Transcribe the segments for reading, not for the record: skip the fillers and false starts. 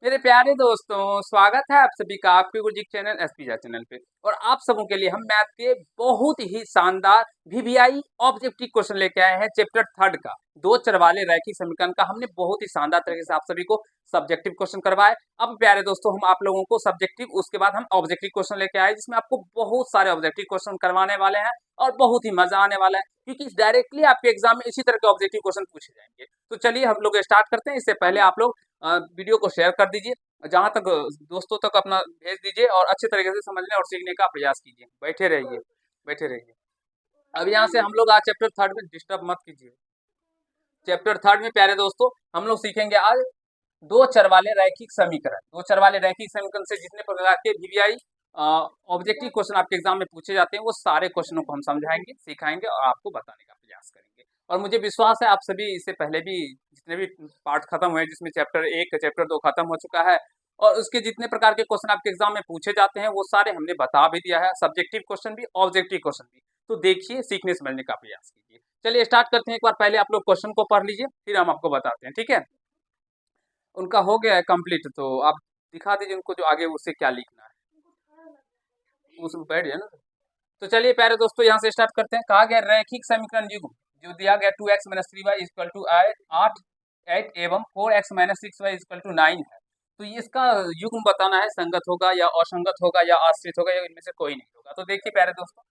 मेरे प्यारे दोस्तों, स्वागत है आप सभी का आपके गुरुजी चैनल एसपीजा चैनल पे। और आप सबों के लिए हम मैथ के बहुत ही शानदार वीवीआई ऑब्जेक्टिव क्वेश्चन लेके आए हैं। चैप्टर थर्ड का दो चर वाले रैखिक समीकरण का हमने बहुत ही शानदार तरीके से आप सभी को सब्जेक्टिव क्वेश्चन करवाए। अब प्यारे दोस्तों, हम आप लोगों को सब्जेक्टिव उसके बाद हम ऑब्जेक्टिव क्वेश्चन लेके आए, जिसमें आपको बहुत सारे ऑब्जेक्टिव क्वेश्चन करवाने वाले हैं और बहुत ही मजा आने वाला है, क्योंकि डायरेक्टली आपके एग्जाम में इसी तरह के ऑब्जेक्टिव क्वेश्चन पूछे जाएंगे। तो चलिए हम लोग स्टार्ट करते हैं। इससे पहले आप लोग वीडियो को शेयर कर दीजिए, जहां तक दोस्तों तक अपना भेज दीजिए और अच्छे तरीके से समझने और सीखने का प्रयास कीजिए। बैठे रहिए, बैठे रहिए। अब यहाँ से हम लोग आज चैप्टर थर्ड में, डिस्टर्ब मत कीजिए। चैप्टर थर्ड में प्यारे दोस्तों हम लोग सीखेंगे आज दो चर वाले रैखिक समीकरण। दो चर वाले रैखिक समीकरण से जितने प्रकार के वीवीआई ऑब्जेक्टिव क्वेश्चन आपके एग्जाम में पूछे जाते हैं, वो सारे क्वेश्चनों को हम समझाएंगे, सिखाएंगे और आपको बताने का प्रयास करेंगे। और मुझे विश्वास है आप सभी इससे पहले भी जितने भी पार्ट खत्म हुए, जिसमें चैप्टर एक चैप्टर दो खत्म हो चुका है, और उसके जितने प्रकार के क्वेश्चन आपके एग्जाम में पूछे जाते हैं वो सारे हमने बता भी दिया है, सब्जेक्टिव क्वेश्चन भी ऑब्जेक्टिव क्वेश्चन भी। तो देखिए, सीखने समझने का प्रयास कीजिए। चलिए स्टार्ट करते हैं। एक बार पहले आप लोग क्वेश्चन को पढ़ लीजिए, फिर हम आपको बताते हैं, ठीक है। उनका हो गया है कंप्लीट, तो आप दिखा दीजिए उनको जो आगे उससे क्या लिखना है, उस बैठ जाए ना। तो चलिए प्यारे दोस्तों, यहाँ से स्टार्ट करते हैं। कहा गया रैखिक समीकरण युग्म जो दिया गया 2x minus 3y equal to 8 एवं 4x minus 6y equal to 9 है। तो इसका युग्म बताना है, संगत होगा या असंगत होगा या आश्रित होगा या इनमें से कोई नहीं होगा। तो देखिए प्यारे दोस्तों,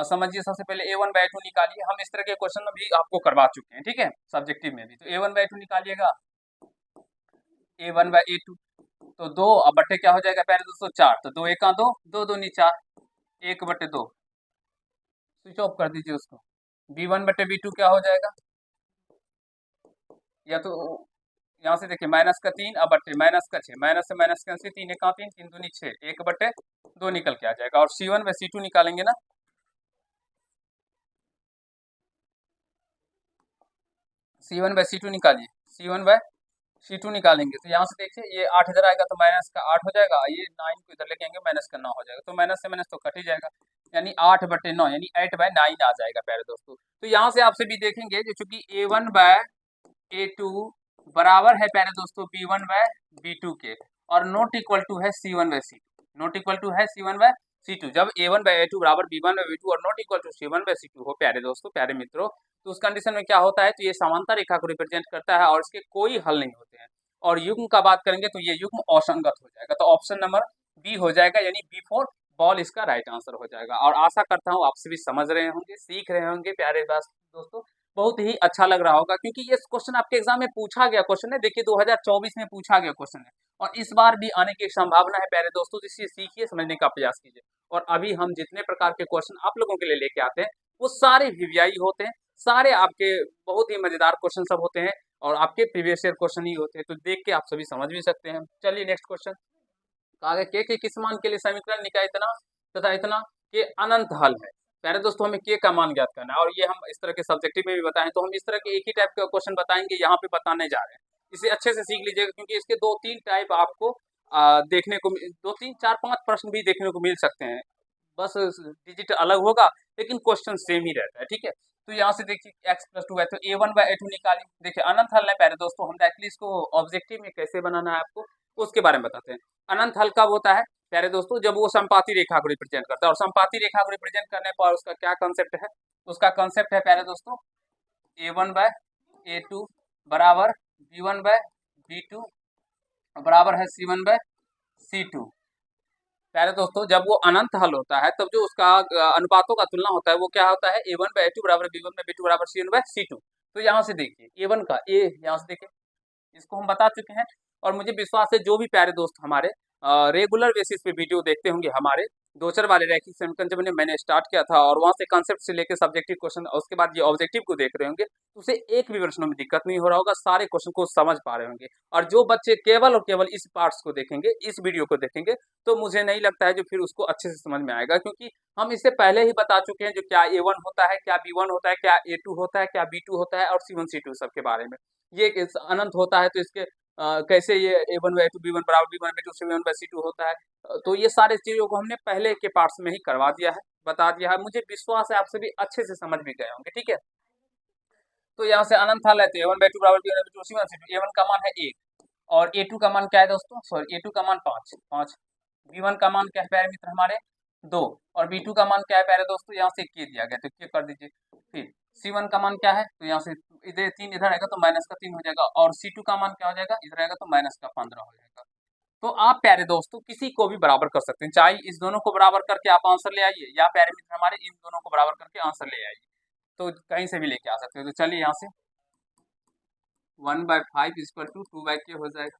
समझिए। सबसे पहले a1/2 निकालिए। हम इस तरह के क्वेश्चन भी आपको करवा चुके हैं, ठीक है, सब्जेक्टिव में भी। तो a1/2 निकालिएगा, a1/a2। तो 2 अब बटे क्या हो जाएगा प्यारे दोस्तों, 4। तो 2 1 2, 2 दूनी 4, 1/2। स्विच ऑफ कर दीजिए उसको। b1/b2 क्या हो जाएगा, या तो यहाँ से देखिए माइनस का 3 अब बटे माइनस का 6, माइनस से माइनस कैंसिल, 3 1 3, 3 दूनी 6, 1/2 निकल के आ जाएगा। और c1/c2 निकालेंगे ना, c1/c2 निकालिए, c1/c2 निकालेंगे तो यहाँ से देखिए ये 8 इधर आएगा तो माइनस का 8 हो जाएगा, ये 9 को इधर लेके आएंगे माइनस का 9 हो जाएगा। तो माइनस से माइनस तो कट ही जाएगा, यानी 8/9 यानी 8/9 आ जाएगा प्यारे दोस्तों। तो यहाँ से आपसे भी देखेंगे जो चूंकि a1/a2 बराबर है प्यारे दोस्तों b1/b2 के, और नॉट इक्वल टू है c1/c2, नॉट इक्वल टू है c1/c2। जब a1/a2 बराबर b1/b2 और नॉट इक्वल टू c1/c2 हो प्यारे दोस्तों, प्यारे मित्रों, तो उस कंडीशन में क्या होता है, तो ये समांतर रेखा को रिप्रेजेंट करता है और इसके कोई हल नहीं होते हैं। और युग्म का बात करेंगे तो ये युग्म असंगत हो जाएगा। तो ऑप्शन नंबर बी हो जाएगा, यानी B4 बॉल इसका राइट आंसर हो जाएगा। और आशा करता हूँ आप सभी समझ रहे होंगे, सीख रहे होंगे प्यारे दोस्तों। बहुत ही अच्छा लग रहा होगा, क्योंकि ये क्वेश्चन आपके एग्जाम में पूछा गया क्वेश्चन है। देखिए 2024 में पूछा गया क्वेश्चन है और इस बार भी आने की संभावना है प्यारे दोस्तों। जिससे सीखिए, समझने का प्रयास कीजिए। और अभी हम जितने प्रकार के क्वेश्चन आप लोगों के लिए लेके आते हैं वो सारे वीवीआई होते हैं, सारे आपके बहुत ही मजेदार क्वेश्चन सब होते हैं और आपके प्रीवियस ईयर क्वेश्चन ही होते हैं। तो देख के आप सभी समझ भी सकते हैं। चलिए नेक्स्ट क्वेश्चन। आगे के किस मान के लिए समीकरण निकाय इतना तथा इतना के अनंत हल है। पहले दोस्तों हमें के का मान ज्ञात करना है, और ये हम इस तरह के सब्जेक्टिव में भी बताएं तो हम इस तरह के एक ही टाइप का क्वेश्चन बताएंगे, यहाँ पे बताने जा रहे हैं। इसे अच्छे से सीख लीजिएगा, क्योंकि इसके 2-3 टाइप आपको देखने को 2 3 4 5 प्रश्न भी देखने को मिल सकते हैं। बस डिजिट अलग होगा लेकिन क्वेश्चन सेम ही रहता है, ठीक है। तो यहाँ से देखिए x+2 है तो a1/a2 निकालिए। देखिए अनंत हल है प्यारे दोस्तों, हम डायरेक्टली इसको ऑब्जेक्टिव में कैसे बनाना है आपको उसके बारे में बताते हैं। अनंत हल कब होता है प्यारे दोस्तों, जब वो समपाती रेखा को रिप्रेजेंट करता है। और समपाती रेखा को रिप्रेजेंट करने पर उसका क्या कंसेप्ट है, उसका कंसेप्ट है प्यारे दोस्तों a1/a2 बराबर b1/b2 बराबर है c1/c2। प्यारे दोस्तों जब वो अनंत हल होता है तब जो उसका अनुपातों का तुलना होता है वो क्या होता है, a1/a2 बराबर b1/b2 बराबर c1/c2। तो यहाँ से देखिए a1 का a, यहाँ से देखिए इसको हम बता चुके हैं। और मुझे विश्वास है जो भी प्यारे दोस्त हमारे रेगुलर बेसिस पे वीडियो देखते होंगे, हमारे दो चार वाले रैखिक समीकरण जब मैंने स्टार्ट किया था और वहां से कॉन्सेप्ट से लेकर सब्जेक्टिव क्वेश्चन और उसके बाद ये ऑब्जेक्टिव को देख रहे होंगे, तो उसे एक भी प्रश्नों में दिक्कत नहीं हो रहा होगा, सारे क्वेश्चन को समझ पा रहे होंगे। और जो बच्चे केवल और केवल इस पार्ट्स को देखेंगे, इस वीडियो को देखेंगे, तो मुझे नहीं लगता है जो फिर उसको अच्छे से समझ में आएगा, क्योंकि हम इससे पहले ही बता चुके हैं जो क्या a1 होता है, क्या b1 होता है, क्या a2 होता है, क्या b2 होता है और c1 c2 सबके बारे में। ये अनंत होता है तो इसके कैसे ये a1/a2 b1 बराबर b1/2 c1/c2 होता है। तो ये सारे चीजों को हमने पहले के पार्ट्स में ही करवा दिया है, बता दिया है। मुझे विश्वास है आप सभी अच्छे से समझ भी गए होंगे, ठीक है। तो यहाँ से अनंत हल है तो a1/2 बराबर b1/2 c1 c2, a1 का मान है 1, और A2 का मान क्या है दोस्तों, सॉरी A2 का मान 5, B1 का मान क्या है प्यारे मित्र हमारे 2, और B2 का मान क्या है प्यारे दोस्तों, यहाँ से K दिया गया तो K कर दीजिए। फिर C1 का मान क्या है, तो यहाँ से इधर 3 इधर आएगा तो माइनस का 3 हो जाएगा, और C2 का मान क्या हो जाएगा, इधर आएगा तो माइनस का 15 हो जाएगा। तो आप प्यारे दोस्तों किसी को भी बराबर कर सकते हैं, चाहे इस दोनों को बराबर करके आप आंसर ले आइए, या प्यारे मित्र हमारे इन दोनों को बराबर करके आंसर ले आइए, तो कहीं से भी लेके आ सकते हो। तो चलिए यहाँ से 1/5 इक्वल टू 2/k हो जाएगा।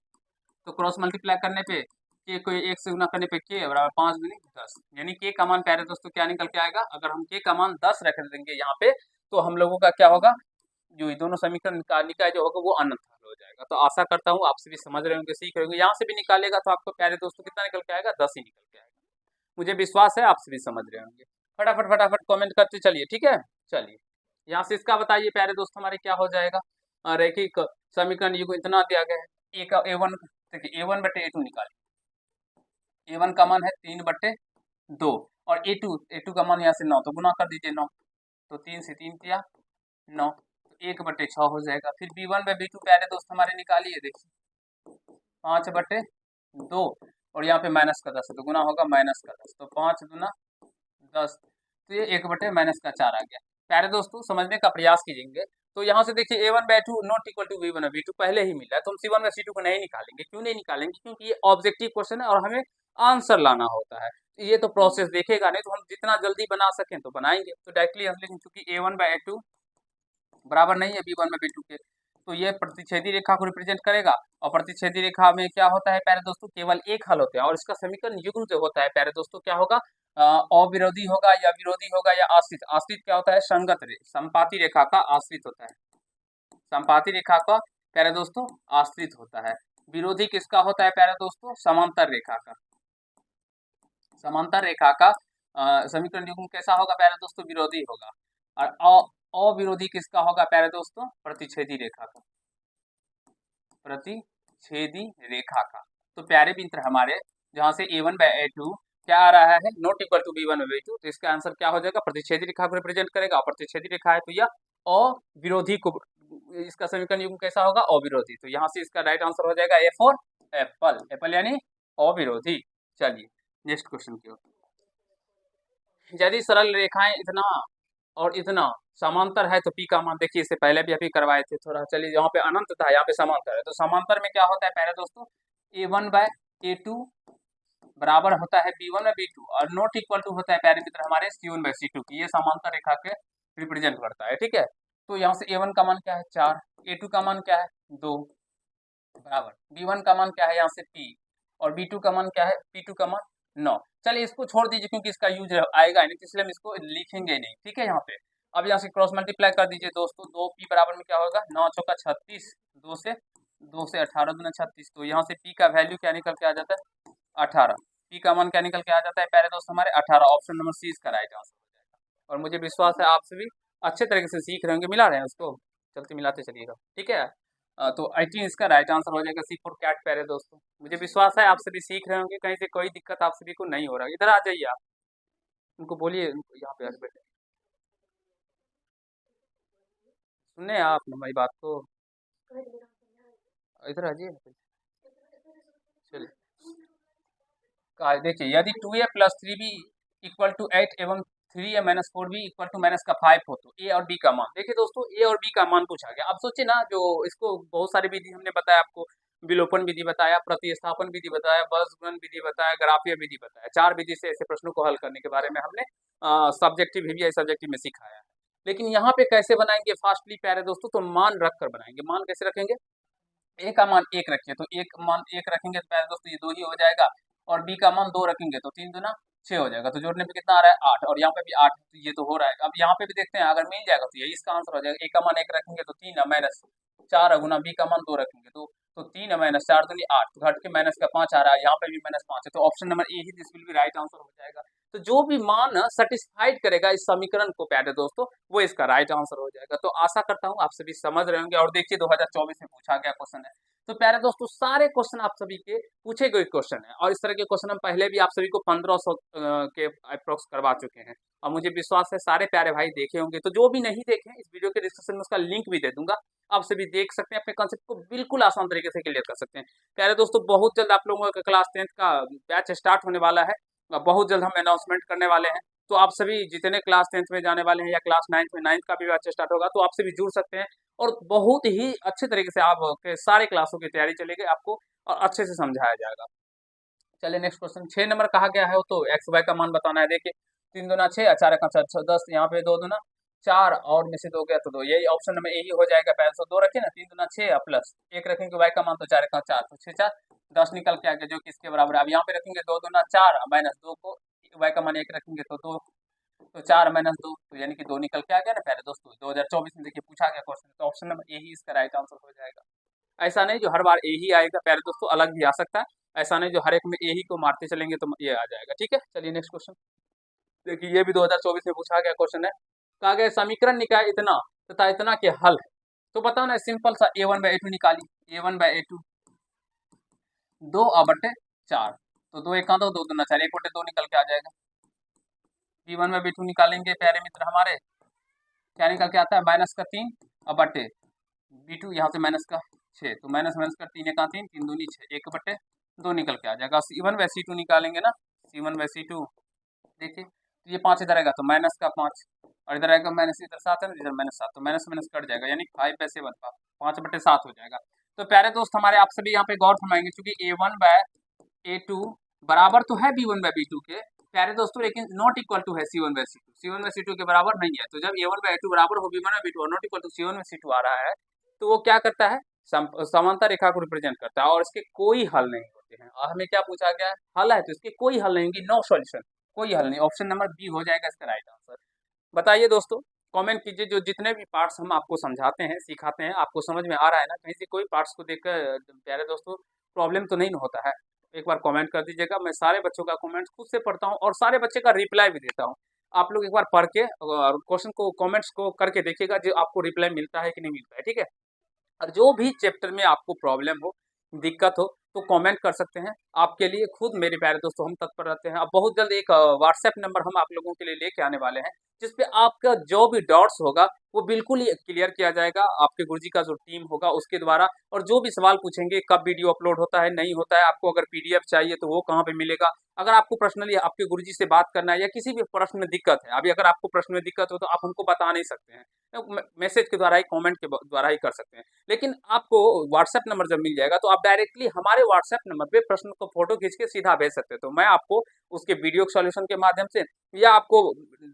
तो क्रॉस मल्टीप्लाई करने पे के को 1 से गुना करने पे k बराबर 5 दूनी 10, यानी k का मान प्यारे दोस्तों क्या निकल के आएगा, अगर हम k का मान 10 रख देंगे यहाँ पे, तो हम लोगों का क्या होगा, जो ये दोनों समीकरण निकालने का जो होगा वो अनंत हल हो जाएगा। तो आशा करता हूँ आप सभी समझ रहे होंगे, सीख रहे होंगे। यहाँ से भी निकालेगा तो आपको प्यारे दोस्तों कितना निकल के आएगा, 10 ही निकल के आएगा। मुझे विश्वास है आप सभी समझ रहे होंगे। फटाफट फटाफट कमेंट करते चलिए, ठीक है। चलिए यहाँ से इसका बताइए प्यारे दोस्त हमारे क्या हो जाएगा, रैखिक समीकरण ये को इतना दिया गया है, ए का A1, देखिए A1 बटे A2 निकालिए। A1 का मान है 3/2 और A2 का मान यहाँ से 9, तो गुना कर दीजिए 9, तो 3 से 3 किया 9, तो 1/6 हो जाएगा। फिर B1/B2 प्यारे दोस्त हमारे निकालिए, देखिए 5/2 और यहाँ पे माइनस का 10 है तो गुना होगा माइनस का 10, तो 5 दूना 10, तो ये 1/-4 आ गया। प्यारे दोस्तों समझने का प्रयास कीजिएंगे। तो यहाँ से देखिए A1/2 not equal to B1/B2 पहले ही मिला है, तो हम C1/C2 को नहीं निकालेंगे। क्यों नहीं निकालेंगे, क्योंकि ये ऑब्जेक्टिव क्वेश्चन है और हमें आंसर लाना होता है। ये तो प्रोसेस देखेगा नहीं, तो हम जितना जल्दी बना सकें तो बनाएंगे। तो डायरेक्टली हम लेकिन चूंकि A1/2 बराबर नहीं है B1/B2 के, तो ये प्रतिच्छेदी रेखा को रिप्रेजेंट करेगा, और प्रतिच्छेदी रेखा में क्या होता है प्यारे दोस्तों, केवल एक हल होता है, और इसका समीकरण युग्म जो होता है प्यारे दोस्तों क्या होगा, अविरोधी होगा या विरोधी होगा या आश्रित। आश्रित क्या होता है, संगत संपाती रेखा का आश्रित होता है, संपाती रेखा का प्यारे दोस्तों आश्रित होता है। विरोधी किसका होता है प्यारे दोस्तों, समांतर रेखा का। समांतर रेखा का समीकरण युग्म कैसा होगा प्यारे दोस्तों, विरोधी होगा। और अविरोधी किसका होगा प्यारे दोस्तों, प्रतिच्छेदी रेखा का, प्रतिच्छेदी रेखा का। तो प्यारे मित्र हमारे जहां से A1/2 क्या आ रहा है, नॉट इक्वल टू B1/2, तो इसका आंसर क्या हो जाएगा, प्रतिच्छेदी रेखा को रिप्रेजेंट करेगा, और प्रतिच्छेदी रेखा है तो यह अविरोधी को, इसका समीकरण युग्म कैसा होगा, अविरोधी। तो यहाँ से इसका राइट आंसर हो जाएगा A फॉर एप्पल, एप्पल यानी अविरोधी। चलिए नेक्स्ट क्वेश्चन की ओर। यदि सरल रेखाएं इतना और इतना समांतर है तो P का मान, देखिए इससे पहले भी अभी करवाए थे थोड़ा। चलिए यहाँ पे अनंत था, यहाँ पे समांतर है, तो समांतर में क्या होता है पहले दोस्तों, A1/A2 बराबर होता है B1/B2, और नॉट इक्वल टू होता है प्यारे मित्र हमारे C1/C2 की। ये समांतर रेखा के रिप्रेजेंट करता है, ठीक है। तो यहाँ से A1 का मान क्या है 4, A2 का मान क्या है 2, बराबर B1 का मान क्या है यहाँ से P, और B2 का मान क्या है, P2 का मान 9। चलिए इसको छोड़ दीजिए क्योंकि इसका यूज आएगा नहीं, इसलिए हम इसको लिखेंगे नहीं, ठीक है। यहाँ पे अब यहाँ से क्रॉस मल्टीप्लाई कर दीजिए दोस्तों, 2P बराबर में क्या होगा 9 चौका 36, 2 से 18 दूना 36, तो यहाँ से P का वैल्यू क्या निकल के आ जाता है 18। P का मान क्या निकल के आ जाता है प्यारे दोस्त हमारे 18, ऑप्शन नंबर C इसका राइट आंसर हो जाएगा। और मुझे विश्वास है आप सभी अच्छे तरीके से सीख रहे होंगे, मिला रहे हैं उसको, चलते मिलाते चलिएगा, ठीक है। तो 18 इसका राइट आंसर हो जाएगा, C फॉर कैट प्यारे दोस्तों। मुझे विश्वास है आप सभी सीख रहे होंगे, कहीं से कोई दिक्कत आप सभी को नहीं हो रहा। इधर आ जाइए आप, उनको बोलिए यहाँ पे आके बैठे, सुनने आप हमारी बात को, इधर आ जाइए। चलिए देखिए, यदि 2A + 3B = 8 एवं 3A - 4B = -5 हो तो A और B का मान। देखिए दोस्तों A और B का मान पूछा गया। अब सोचिए ना, जो इसको बहुत सारी विधि हमने बताया आपको, विलोपन विधि बताया, प्रतिस्थापन विधि बताया, बसगुणन विधि बताया, ग्राफीय विधि बताया। 4 विधि से ऐसे प्रश्नों को हल करने के बारे में हमने सब्जेक्टिव VVI सब्जेक्टिव में सिखाया है। लेकिन यहाँ पे कैसे बनाएंगे फास्टली प्यारे दोस्तों, तो मान रख कर बनाएंगे। मान कैसे रखेंगे, A का मान 1 रखिए, तो एक मान 1 रखेंगे तो प्यारे दोस्तों ये 2 ही हो जाएगा, और B का मान 2 रखेंगे तो 3 दूना 6 हो जाएगा, तो जोड़ने पे कितना आ रहा है 8, और यहाँ पे भी 8, तो ये तो हो रहा है। अब यहाँ पे भी देखते हैं, अगर मिल जाएगा तो यही इसका आंसर हो जाएगा। A का मान 1 रखेंगे तो 3 -4 गुना B का मान 2 रखेंगे तो 3 -4 दूनी 8, तो घट के माइनस का 5 आ रहा है, यहाँ पे भी -5 है, तो option number A he this will be right answer हो जाएगा। तो जो भी मान सेटिस्फाइड करेगा इस समीकरण को प्यारे दोस्तों, वो इसका राइट आंसर हो जाएगा। तो आशा करता हूँ आप सभी समझ रहे होंगे। और देखिए 2024 में पूछा गया क्वेश्चन है, तो प्यारे दोस्तों सारे क्वेश्चन आप सभी के पूछे गए क्वेश्चन है, और इस तरह के क्वेश्चन हम पहले भी आप सभी को 1500 के अप्रोक्स करवा चुके हैं, और मुझे विश्वास है सारे प्यारे भाई देखे होंगे। तो जो भी नहीं देखे इस वीडियो के डिस्क्रिप्शन में उसका लिंक भी दे दूंगा, आप सभी देख सकते हैं, अपने कॉन्सेप्ट को बिल्कुल आसान तरीके से क्लियर कर सकते हैं। प्यारे दोस्तों, बहुत जल्द आप लोगों का क्लास 10th का बैच स्टार्ट होने वाला है, बहुत जल्द हम अनाउंसमेंट करने वाले हैं। तो आप सभी जितने क्लास 10th में जाने वाले हैं या क्लास 9th में 9th का भी बैच स्टार्ट होगा, तो आप सभी जुड़ सकते हैं और बहुत ही अच्छे तरीके से आप सारे क्लासों की तैयारी चलेगी आपको और अच्छे से समझाया जाएगा। चलिए नेक्स्ट क्वेश्चन 6 नंबर कहा गया है, तो एक्स वाई का मान बताना है। देखिए 3 दूना 6, 4 एक 6 10, यहाँ पे 2 दूना 4 और में से 2 गया तो 2, यही ऑप्शन नंबर यही हो जाएगा। पहले तो 2 रखे ना, 3 दूना 6 प्लस 1 रखेंगे वाई का मान, तो 4 एक 4, तो 6 4 10 निकल के आ गया, जो किसके बराबर है। अब यहाँ पे रखेंगे 2 दूना 4 माइनस 2 को वाई का मान 1 रखेंगे तो 2, तो 4 माइनस 2, तो यानी कि 2 निकल के आ गया ना प्यारे दोस्तों। 2024 में देखिए पूछा गया क्वेश्चन, तो ऑप्शन नंबर यही इसका राइट आंसर हो जाएगा। ऐसा नहीं जो हर बार ए ही आएगा प्यारे दोस्तों, अलग भी आ सकता है। ऐसा नहीं जो हर एक में ए ही को मारते चलेंगे तो ये आ जाएगा। ठीक है, चलिए नेक्स्ट क्वेश्चन देखिए, ये भी 2024 में पूछा गया क्वेश्चन है। कहा गया समीकरण निकाय इतना तथा इतना के हल है। तो बताओ ना, सिंपल सा a1/a2 निकालिए। a1/a2 2/4, तो 2 एक 2 दूना 4, 1/2 निकल के आ जाएगा। b1/b2 निकालेंगे प्यारे मित्र हमारे, क्या निकल के आता है, -3 और बटे b2 यहाँ से -6, तो माइनस का 3 एक 3, 3 दूनी 6, 1/2 निकल के आ जाएगा। c1/c2 निकालेंगे ना, c1/c2 देखिए, तो ये 5 इधर आएगा तो -5 और इधर आएगा माइनस, इधर 7 है ना, इधर -7, तो माइनस कट जाएगा, यानी 5/7 5/7 हो जाएगा। तो प्यारे दोस्त हमारे, आप सभी यहाँ पे गौर फरमाएंगे, क्योंकि a1/a2 बराबर तो है b1/b2 के प्यारे दोस्तों, लेकिन नॉट इक्वल टू है c1/c2, c1/c2 के बराबर नहीं है। तो जब a1/a2 बराबर हो b1/b2 और नॉट इक्वल टू c1/c2 आ रहा है, तो वो क्या करता है, समांतर रेखा को रिप्रेजेंट करता है और इसके कोई हल नहीं होते हैं। और हमें क्या पूछा गया है, हल है, तो इसके कोई हल नहीं होगी, नो सॉल्यूशन, कोई हल नहीं। ऑप्शन नंबर बी हो जाएगा इसका राइट आंसर। बताइए दोस्तों, कमेंट कीजिए, जो जितने भी पार्ट्स हम आपको समझाते हैं सिखाते हैं, आपको समझ में आ रहा है ना, कहीं से कोई पार्ट्स को देखकर प्यारे दोस्तों प्रॉब्लम तो नहीं होता है। एक बार कमेंट कर दीजिएगा, मैं सारे बच्चों का कमेंट खुद से पढ़ता हूँ और सारे बच्चे का रिप्लाई भी देता हूँ। आप लोग एक बार पढ़ के और क्वेश्चन को कमेंट्स को करके देखिएगा, जो आपको रिप्लाई मिलता है कि नहीं मिलता है। ठीक है, और जो भी चैप्टर में आपको प्रॉब्लम हो, दिक्कत हो, तो कमेंट कर सकते हैं। आपके लिए खुद मेरे प्यारे दोस्तों हम तत्पर रहते हैं। अब बहुत जल्द एक व्हाट्सएप नंबर हम आप लोगों के लिए लेके आने वाले हैं, जिसपे आपका जो भी डाउट्स होगा वो बिल्कुल ही क्लियर किया जाएगा आपके गुरुजी का जो टीम होगा उसके द्वारा। और जो भी सवाल पूछेंगे, कब वीडियो अपलोड होता है नहीं होता है, आपको अगर पीडीएफ चाहिए तो वो कहाँ पे मिलेगा, अगर आपको पर्सनली आपके गुरुजी से बात करना है या किसी भी प्रश्न में दिक्कत है, अभी अगर आपको प्रश्न में दिक्कत हो तो आप हमको बता नहीं सकते हैं, मैसेज के द्वारा ही, कमेंट के द्वारा ही कर सकते हैं। लेकिन आपको व्हाट्सएप नंबर जब मिल जाएगा तो आप डायरेक्टली हमारे व्हाट्सएप नंबर पे प्रश्न को फोटो खींच के सीधा भेज सकते हैं। तो मैं आपको उसके वीडियो सॉल्यूशन के माध्यम से या आपको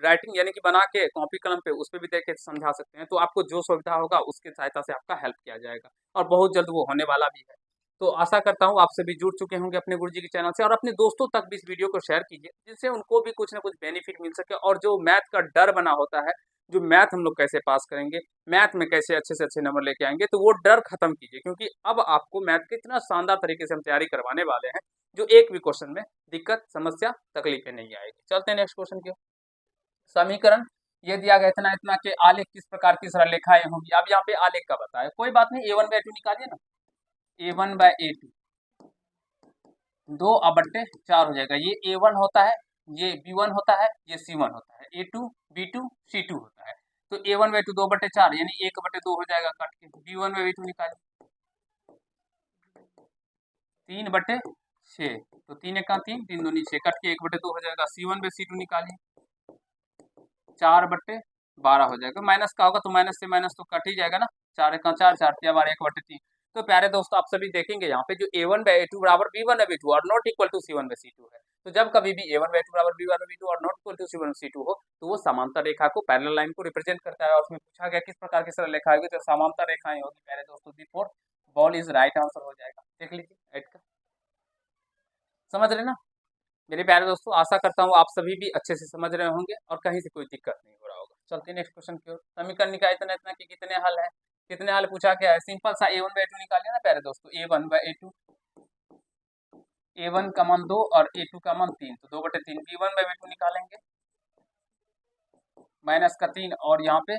राइटिंग यानी कि बना के कॉपी कलम पे उस पर भी देख के समझा सकते हैं। तो आपको जो सुविधा होगा उसके सहायता से आपका हेल्प किया जाएगा और बहुत जल्द वो होने वाला भी है। तो आशा करता हूँ आप सभी जुड़ चुके होंगे अपने गुरुजी के चैनल से, और अपने दोस्तों तक भी इस वीडियो को शेयर कीजिए, जिससे उनको भी कुछ ना कुछ बेनिफिट मिल सके। और जो मैथ का डर बना होता है, जो मैथ हम लोग कैसे पास करेंगे, मैथ में कैसे अच्छे से अच्छे नंबर लेके आएंगे, तो वो डर खत्म कीजिए, क्योंकि अब आपको मैथ के इतना शानदार तरीके से हम तैयारी करवाने वाले हैं, जो एक भी क्वेश्चन में दिक्कत, समस्या, तकलीफें नहीं आएगी। चलते हैं नेक्स्ट क्वेश्चन की। समीकरण ये दिया गया इतना इतना के आलेख किस प्रकार की सरलरेखाएं होंगी। अब यहाँ पे आलेख का बताया, कोई बात नहीं, a1/a2 निकालिए ना, a1/a2 2/4 हो जाएगा। ये a1 होता है, ये b1 होता है, ये c1 होता है, a2 b2 c2 होता है। तो a1/2 2/4 यानी 1/2 हो जाएगा काट के। b1/b2 निकालिए 3/6, तो 3 एक 3, 3 दूनी 6, कट के 1/2 हो जाएगा। c1/c2 निकालिए 4/12 हो जाएगा। माइनस का होगा तो माइनस से माइनस तो कट ही जाएगा ना, 4 एक 4, 4 3 12, 1/3। तो प्यारे दोस्तों आप सभी देखेंगे यहाँ पे जो a1/a2 बराबर b1/b2 और नॉट इक्वल टू c1/c2 है। तो जब कभी भी a1/a2 बराबर b1/b2 और नॉट इक्वल टू c1/c2 हो, तो वो समांतर रेखा को, पैरेलल लाइन को रिप्रेजेंट करता है। और उसमें पूछा गया किस प्रकार की सरल रेखा होगी, तो समांतर रेखाएं होगी प्यारे दोस्तों। Before ball is right answer हो जाएगा। देख लीजिए एट का, समझ रहे ना मेरे प्यारे दोस्तों। आशा करता हूँ आप सभी भी अच्छे से समझ रहे होंगे और कहीं से कोई दिक्कत नहीं हो रहा होगा। चलते हैं नेक्स्ट क्वेश्चन की ओर। समीकरण निकाय इतना इतना के कितने हल है, कितने हल पूछा गया है। सिंपल सा a1/a2 निकालिए ना प्यारे दोस्तों, a1/a2, a1 का मान 2 और a2 का मान 3, तो 2/3। b1/b2 निकालेंगे -3 और यहाँ पे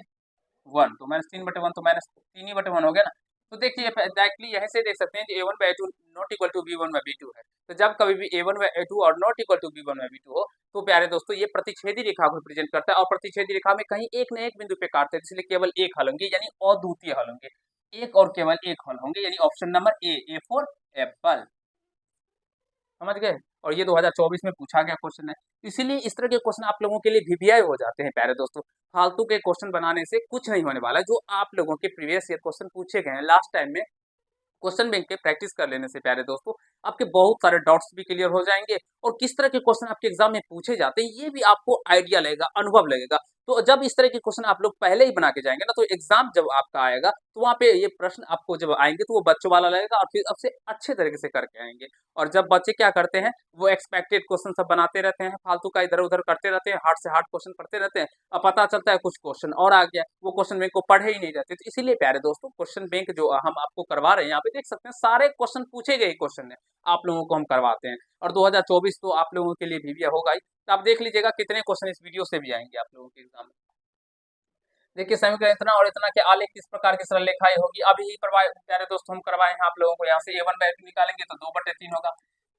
1, तो -3/1, तो -3/1 हो गया ना। तो देखिए डायरेक्टली यहीं से देख सकते हैं कि a1/a2 not equal to b1/b2 है। तो जब कभी भी a1/a2 और नॉट इक्वल टू b1/b2 हो, तो प्यारे दोस्तों ये प्रतिच्छेदी रेखा को रिप्रेजेंट करता है और प्रतिच्छेदी रेखा में कहीं एक न एक बिंदु पे काटते हैं, इसलिए केवल एक हल होंगे यानी अद्वितीय हल होंगे, एक और केवल एक हल होंगे, यानी option number A for Apple. समझ गए। और ये 2024 में पूछा गया क्वेश्चन है, इसीलिए इस तरह के क्वेश्चन आप लोगों के लिए वीवीआई हो जाते हैं प्यारे दोस्तों। फालतू के क्वेश्चन बनाने से कुछ नहीं होने वाला है। जो आप लोगों के प्रीवियस ईयर क्वेश्चन पूछे गए हैं लास्ट टाइम में, क्वेश्चन बैंक के प्रैक्टिस कर लेने से प्यारे दोस्तों आपके बहुत सारे डाउट्स भी क्लियर हो जाएंगे और किस तरह के क्वेश्चन आपके एग्जाम में पूछे जाते हैं ये भी आपको आइडिया लगेगा, अनुभव लगेगा। तो जब इस तरह के क्वेश्चन आप लोग पहले ही बना के जाएंगे ना, तो एग्जाम जब आपका आएगा तो वहाँ पे ये प्रश्न आपको जब आएंगे तो वो बच्चों वाला लगेगा और फिर आपसे अच्छे तरीके से करके आएंगे। और जब बच्चे क्या करते हैं, वो एक्सपेक्टेड क्वेश्चन सब बनाते रहते हैं, फालतू का इधर उधर करते रहते हैं, हार्ड से हार्ड क्वेश्चन पढ़ते रहते हैं, अब पता चलता है कुछ क्वेश्चन और आ गया, वो क्वेश्चन बैंक को पढ़े ही नहीं रहते। तो इसीलिए प्यारे दोस्तों क्वेश्चन बैंक जो हम आपको करवा रहे हैं, यहाँ पे देख सकते हैं सारे क्वेश्चन पूछे गए क्वेश्चन है आप लोगों को हम करवाते हैं। और 2024 तो आप लोगों के लिए भी होगा ही, तो आप देख लीजिएगा कितने क्वेश्चन इस वीडियो से भी आएंगे आप लोगों के एग्जाम में। देखिए समीकरण इतना और इतना के आलेख किस प्रकार की सरल रेखाएं होगी, अभी ही प्यारे दोस्तों हम करवाए हैं आप लोगों को। यहाँ से a1/2 निकालेंगे तो 2/3 होगा,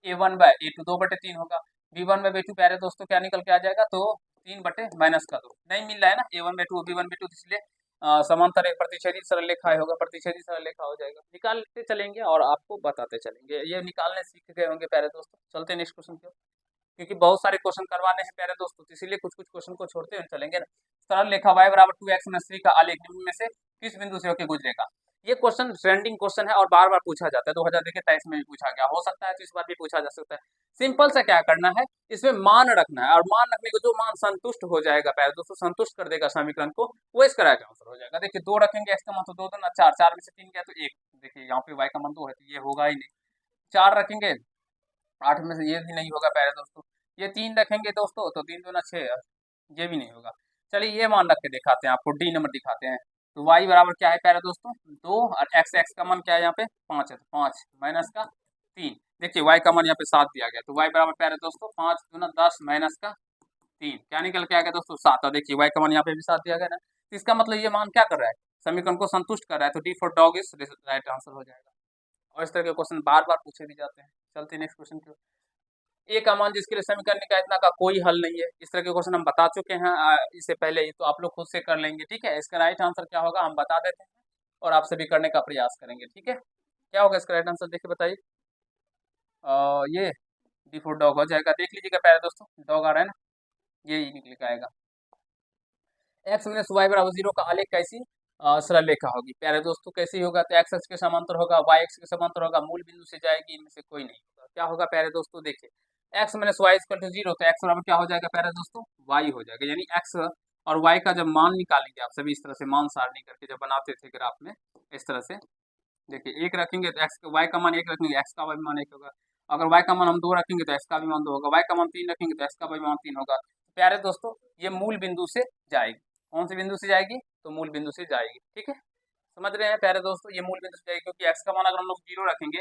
a1/2 2/3 होगा, b1/2 प्यारे दोस्तों क्या निकल के आ जाएगा, तो 3/-2 नहीं मिल रहा है ना a1/2 b1/2, इसलिए समांतर एक प्रतिच्छेदी सरल रेखाएं होगा, प्रतिच्छेदी सरल रेखा हो जाएगा। निकालते चलेंगे और आपको बताते चलेंगे, ये निकालने सीख गए होंगे प्यारे दोस्तों। चलते नेक्स्ट क्वेश्चन की ओर, क्योंकि बहुत सारे क्वेश्चन करवाने हैं प्यारे दोस्तों, तो इसीलिए कुछ कुछ क्वेश्चन को छोड़ते हुए चलेंगे ना। सरल रेखा y बराबर 2x - 3 का आलेख निम्न में से किस बिंदु से होकर गुजरेगा। ये क्वेश्चन ट्रेंडिंग क्वेश्चन है और बार बार पूछा जाता है, 2023 में भी पूछा गया, हो सकता है तो इस बार भी पूछा जा सकता है। सिंपल सा क्या करना है, इसमें मान रखना है और मान रखने को जो मान संतुष्ट हो जाएगा प्यारे दोस्तों, संतुष्ट कर देगा समीकरण को, वो इसका राइट आंसर हो जाएगा। देखिए 2 रखेंगे, x का मान तो 2 2 4, 4 में से 3 गया तो 1, देखिए यहाँ पे y का मान 2 है तो ये होगा ही नहीं। 4 रखेंगे, 8 में से ये भी नहीं होगा प्यारे दोस्तों। ये 3 रखेंगे दोस्तों तो 3 दूना 6, ये भी नहीं होगा। चलिए ये मान रख के दिखाते हैं आपको, डी नंबर दिखाते हैं। तो y बराबर क्या है प्यारे दोस्तों 2 और x का मान क्या है यहाँ पे 5 है, तो 5 माइनस का 3। देखिए y का मान यहाँ पे 7 दिया गया, तो y बराबर प्यारे दोस्तों 5 दूना 10 माइनस का 3, क्या निकल के आ गया दोस्तों 7। और देखिए y का मान यहाँ पे भी 7 दिया गया ना, तो इसका मतलब ये मान क्या कर रहा है, समीकरण को संतुष्ट कर रहा है, तो D for dog is right answer हो जाएगा। और इस तरह के क्वेश्चन बार बार पूछे भी जाते हैं। चलते नेक्स्ट क्वेश्चन की ओर। ए का मान जिसके लिए समीकरण का इतना का कोई हल नहीं है, इस तरह के क्वेश्चन हम बता चुके हैं इससे पहले ही, तो आप लोग खुद से कर लेंगे, ठीक है। इसका राइट आंसर क्या होगा हम बता देते हैं और आपसे भी करने का प्रयास करेंगे, ठीक है। क्या होगा इसका राइट आंसर, देखिए बताइए। ये डी फॉर डॉग हो जाएगा, देख लीजिएगा प्यारे दोस्तों, डॉग आ रहा है ना, ये निकल के आएगा। x - y बराबर 0 का आलेख कैसी सरल रेखा होगी प्यारे दोस्तों, कैसी होगा, तो x अक्ष के समांतर होगा, y अक्ष के समांतर होगा, मूल बिंदु से जाएगी, इनमें से कोई नहीं होगा। क्या होगा प्यारे दोस्तों, देखिए x - y = 0, तो x बराबर क्या हो जाएगा प्यारे दोस्तों y हो जाएगा, यानी x और y का जब मान निकालेंगे आप सभी इस तरह से मान सारणी करके जब बनाते थे ग्राफ में, इस तरह से देखिए 1 रखेंगे तो x y का मान 1 रखेंगे, x का मान 1 होगा। अगर y का मान हम 2 रखेंगे तो x का भी मान 2 होगा, y का मान 3 रखेंगे तो x का भी मान 3 होगा। प्यारे दोस्तों ये मूल बिंदु से जाएगी, कौन से बिंदु से जाएगी, तो मूल बिंदु से जाएगी, ठीक है। समझ रहे हैं प्यारे दोस्तों, ये मूल बिंदु से जाएगी, क्योंकि x का मान अगर हम लोग 0 रखेंगे,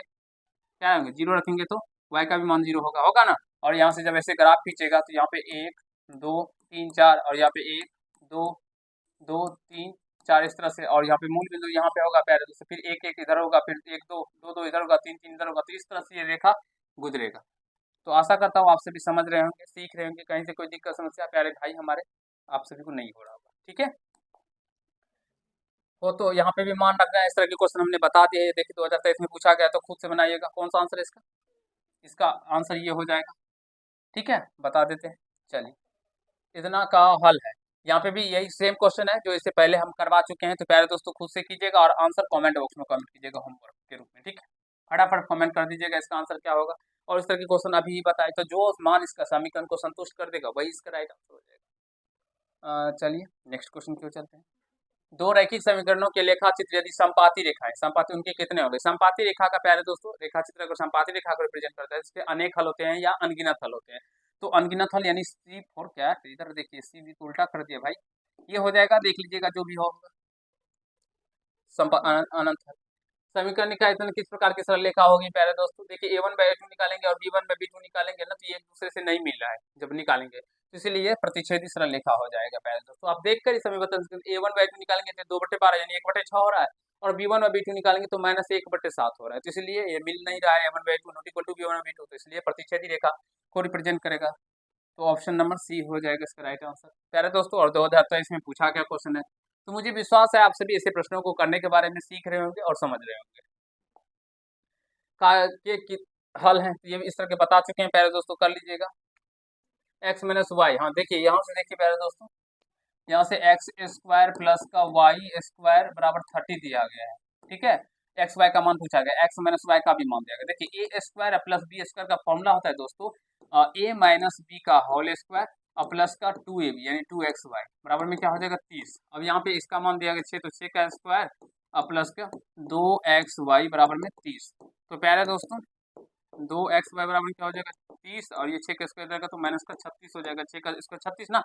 क्या होंगे 0 रखेंगे तो y का भी मान 0 होगा, होगा ना। और यहाँ से जब ऐसे ग्राफ खींचेगा तो यहाँ पे 1 2 3 4 और यहाँ पे 1 2 2 3 4 इस तरह से, और यहाँ पे मूल बिंदु यहाँ पे होगा प्यारे दोस्तों, फिर 1 1 इधर होगा, फिर 1 2 2 2 इधर होगा, 3 3 इधर होगा, तो इस तरह से ये रेखा गुजरेगा। तो आशा करता हूँ आप सभी समझ रहे होंगे, सीख रहे होंगे, कहीं से कोई दिक्कत समस्या प्यारे भाई हमारे आप सभी को नहीं हो रहा होगा, ठीक है। वो तो यहाँ पे भी मान रखना है, इस तरह के क्वेश्चन हमने बता दिए। देखिए 2023 में पूछा गया, तो खुद से बनाइएगा कौन सा आंसर है इसका, इसका आंसर ये हो जाएगा, ठीक है, बता देते हैं। चलिए इतना का हल है, यहाँ पे भी यही सेम क्वेश्चन है जो इससे पहले हम करवा चुके हैं, तो प्यारे दोस्तों खुद से कीजिएगा और आंसर कमेंट बॉक्स में कमेंट कीजिएगा होमवर्क के रूप में, ठीक है। फटाफट कमेंट कर दीजिएगा इसका आंसर क्या होगा, और इस तरह के क्वेश्चन अभी बताए तो जो मान इसका समीकरण को संतुष्ट कर देगा वही इसका राइट आंसर हो जाएगा। चलिए नेक्स्ट क्वेश्चन की ओर चलते हैं। दो रैखिक समीकरणों के लेखा चित्र यदि संपाती रेखा है, संपाती उनके कितने होंगे। संपाती रेखा का प्यारे दोस्तों रेखा चित्र अगर संपाती रेखा को रिप्रेजेंट करता है, इसके अनेक हल होते हैं या अनगिनत हल होते हैं। तो अनगिनत हल यानी C4 क्या है, इधर देखिए C भी तो उल्टा कर दिया भाई, ये हो जाएगा, देख लीजिएगा जो भी होगा अनंत हल। समीकरण का इतना किस प्रकार की सरल रेखा होगी प्यारे दोस्तों, देखिए a1/a2 निकालेंगे और b1/b2 निकालेंगे ना, तो ये एक दूसरे से नहीं मिल रहा है जब निकालेंगे, तो इसलिए प्रतिच्छेदी सरल रेखा हो जाएगा प्यारे दोस्तों। आप देखकर इस समीकरण a1/a2 निकालेंगे तो 2/12 यानी 1/6 हो रहा है, और b1/b2 निकालेंगे तो -1/7 हो रहा है, तो इसलिए ये मिल नहीं रहा है a1/a2 = b1/b2, तो इसलिए प्रतिच्छेदी रेखा को रिप्रेजेंट करेगा। तो ऑप्शन नंबर सी हो जाएगा इसका राइट आंसर। प्यारे दोस्तों, और 2023 में पूछा गया क्वेश्चन है, तो मुझे विश्वास है आप सभी ऐसे प्रश्नों को करने के बारे में सीख रहे होंगे और समझ रहे होंगे। के हल हैं तो ये भी इस तरह के बता चुके हैं प्यारे दोस्तों, कर लीजिएगा। एक्स माइनस वाई, हाँ देखिए यहाँ से देखिए प्यारे दोस्तों, यहाँ से एक्स स्क्वायर प्लस का वाई स्क्वायर बराबर 30 दिया गया है, ठीक है। एक्स वाई का मान पूछा गया, एक्स माइनस वाई का भी मान दिया गया। देखिए ए स्क्वायर प्लस बी स्क्वायर का फॉर्मूला होता है दोस्तों ए माइनस बी का होल स्क्वायर और प्लस का 2ab यानी 2xy बराबर में क्या हो जाएगा 30। अब यहाँ पे इसका मान दिया गया 6, तो 6 का स्क्वायर और प्लस का 2xy बराबर में 30। तो प्यारे दोस्तों 2xy बराबर क्या हो जाएगा 30 और ये 6 का स्क्वायर जाएगा तो माइनस का 36 हो जाएगा, 6 का स्क्वायर 36 ना,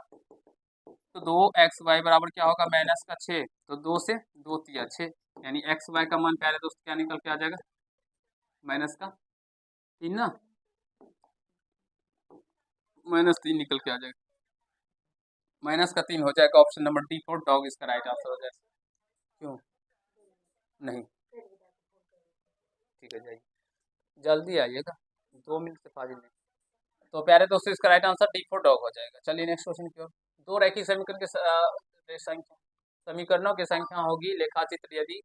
तो 2xy बराबर क्या होगा माइनस का 6, तो 2 से 2 तिया 6 यानी xy का मान प्यारे दोस्त क्या निकल के आ जाएगा माइनस का 3 ना, माइनस 3 निकल के आ जाएगा, माइनस का 3 हो जाएगा। Option number D for dog इसका राइट आंसर हो जाएगा। क्यों नहीं, ठीक है जाइए, जल्दी आइएगा, 2 मिनट से 5 मिनट। तो प्यारे दोस्तों इसका right answer D for dog हो जाएगा। चलिए नेक्स्ट क्वेश्चन की ओर। दो रैखिक समीकरण के समीकरणों की संख्या होगी लेखाचित्र यदि